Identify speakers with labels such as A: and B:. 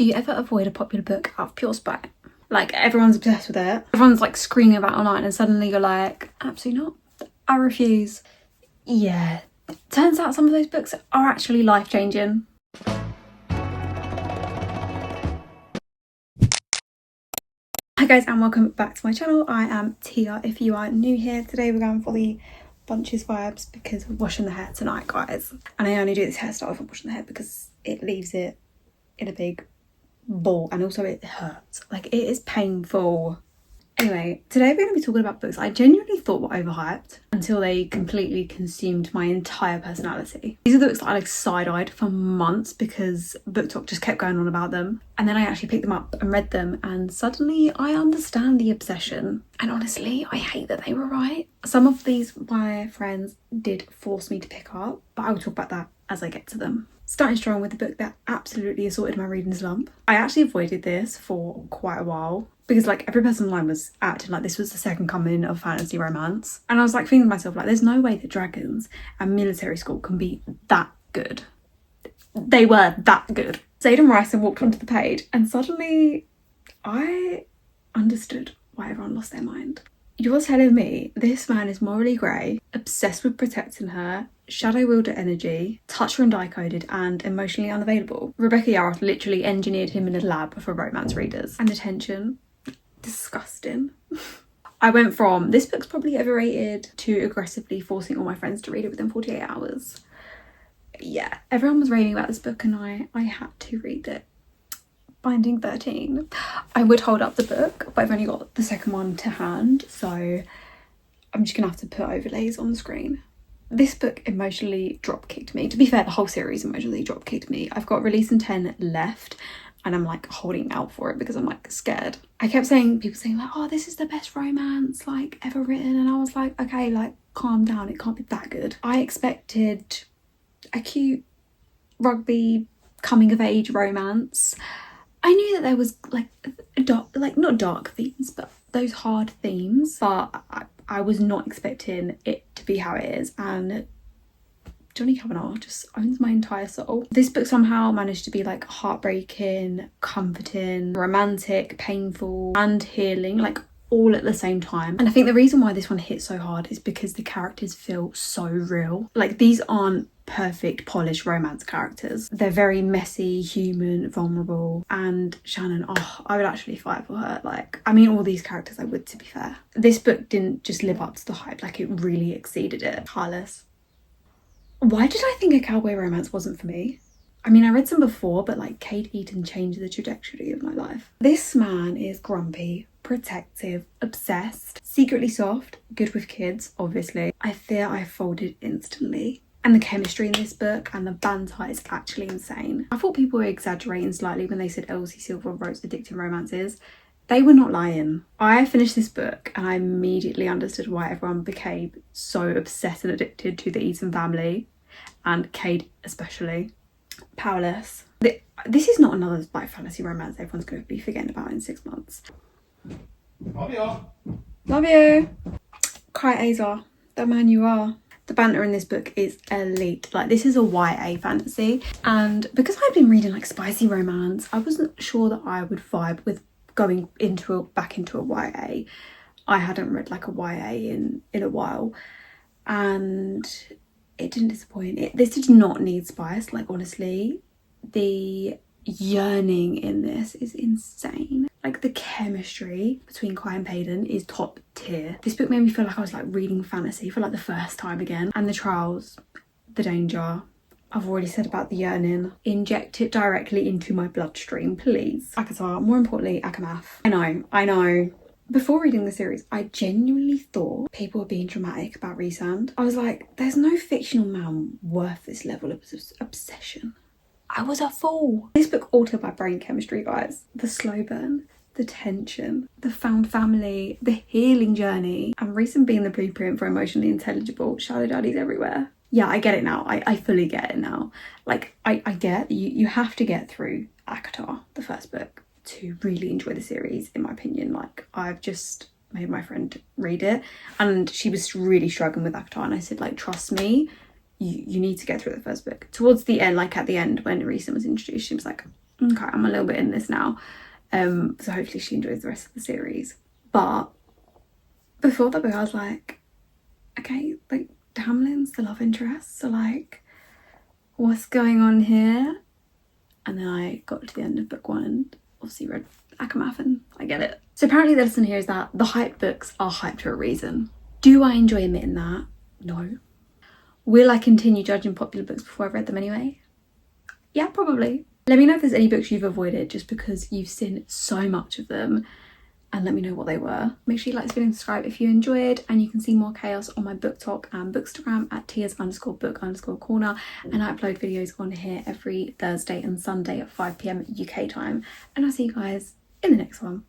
A: Do you ever avoid a popular book out of pure spite? Like, everyone's obsessed with it. Everyone's like screaming about it online and suddenly you're like, absolutely not. I refuse. Yeah. Turns out some of those books are actually life-changing. Hi guys, and welcome back to my channel. I am Tia. If you are new here, today we're going for the bunches vibes because we're washing the hair tonight, guys. And I only do this hairstyle if I'm washing the hair because it leaves it in a big ball, and also it hurts. Like, it is painful. Anyway, today we're going to be talking about books I genuinely thought were overhyped until they completely consumed my entire personality. These are the books that I like side-eyed for months because BookTok just kept going on about them, and then I actually picked them up and read them, and suddenly I understand the obsession. And honestly, I hate that they were right. Some of these my friends did force me to pick up, but I will talk about that as I get to them. Starting strong with the book that absolutely assaulted my reading slump. I actually avoided this for quite a while because like every person online was acting like this was the second coming of fantasy romance. And I was like thinking to myself, like, there's no way that dragons and military school can be that good. They were that good. Zayden Rice walked onto the page and suddenly I understood why everyone lost their mind. You're telling me this man is morally grey, obsessed with protecting her, shadow wielder energy, toucher and die-coded, and emotionally unavailable. Rebecca Yarrow literally engineered him in a lab for romance readers. And the tension, disgusting. I went from this book's probably overrated to aggressively forcing all my friends to read it within 48 hours. Yeah, everyone was raving about this book and I had to read it. Binding 13. I would hold up the book, but I've only got the second one to hand, so I'm just gonna have to put overlays on the screen. This book emotionally drop-kicked me. To be fair, the whole series emotionally drop-kicked me. I've got Release in 10 left and I'm like holding out for it because I'm like scared. I kept saying, people saying like, oh, this is the best romance like ever written, and I was like, okay, like calm down, it can't be that good. I expected a cute rugby coming of age romance. I knew that there was like not dark themes, but those hard themes, but I was not expecting it to be how it is, and Johnny Kavanagh just owns my entire soul. This book somehow managed to be like heartbreaking, comforting, romantic, painful, and healing, like all at the same time. And I think the reason why this one hit so hard is because the characters feel so real. Like, these aren't perfect polished romance characters. They're very messy, human, vulnerable, and Shannon, oh, I would actually fight for her. Like, I mean, all these characters I would, to be fair. This book didn't just live up to the hype, like it really exceeded it. Carlos. Why did I think a cowboy romance wasn't for me? I mean, I read some before, but like Kate Eaton changed the trajectory of my life. This man is grumpy, protective, obsessed, secretly soft, good with kids, obviously. I fear I folded instantly. And the chemistry in this book and the banter is actually insane. I thought people were exaggerating slightly when they said Elsie Silver wrote addictive romances. They were not lying. I finished this book and I immediately understood why everyone became so obsessed and addicted to the Eaton family, and Kate especially. Powerless. This is not another like fantasy romance everyone's going to be forgetting about in 6 months.
B: Love you.
A: Love you. Kai Azar, the man you are. The banter in this book is elite. Like, this is a YA fantasy, and because I've been reading like spicy romance, I wasn't sure that I would vibe with going back into a YA. I hadn't read like a YA in a while, and it didn't disappoint. This did not need spice. Like, honestly, the yearning in this is insane. Like, the chemistry between Kai and Payton is top tier. This book made me feel like I was like reading fantasy for like the first time again. And the trials, the danger, I've already said about the yearning. Inject it directly into my bloodstream, please. Akatar, more importantly, Akamath. I know. Before reading the series, I genuinely thought people were being dramatic about Rhysand. I was like, there's no fictional man worth this level of obsession. I was a fool. This book altered my brain chemistry, guys. The slow burn, the tension, the found family, the healing journey, and Rhysand being the blueprint for emotionally intelligible shadow daddies everywhere. Yeah, I get it now. I fully get it now. Like, I get you have to get through ACOTAR, the first book, to really enjoy the series, in my opinion. Like, I've just made my friend read it and she was really struggling with ACOTAR, and I said, like, trust me, you need to get through the first book. Towards the end, like at the end when Rhysand was introduced, she was like, okay, I'm a little bit in this now. So hopefully she enjoys the rest of the series. But before the book I was like, okay, like Tamlin's the love interest, so like what's going on here? And then I got to the end of book 1 and obviously read Akamath. I get it. So apparently the lesson here is that the hyped books are hyped for a reason. Do I enjoy admitting that? No. Will I continue judging popular books before I've read them anyway? Yeah, probably. Let me know if there's any books you've avoided just because you've seen so much of them, and let me know what they were. Make sure you like this video and subscribe if you enjoyed, and you can see more chaos on my BookTok and Bookstagram at tias_book_corner, and I upload videos on here every Thursday and Sunday at 5 PM UK time, and I'll see you guys in the next one.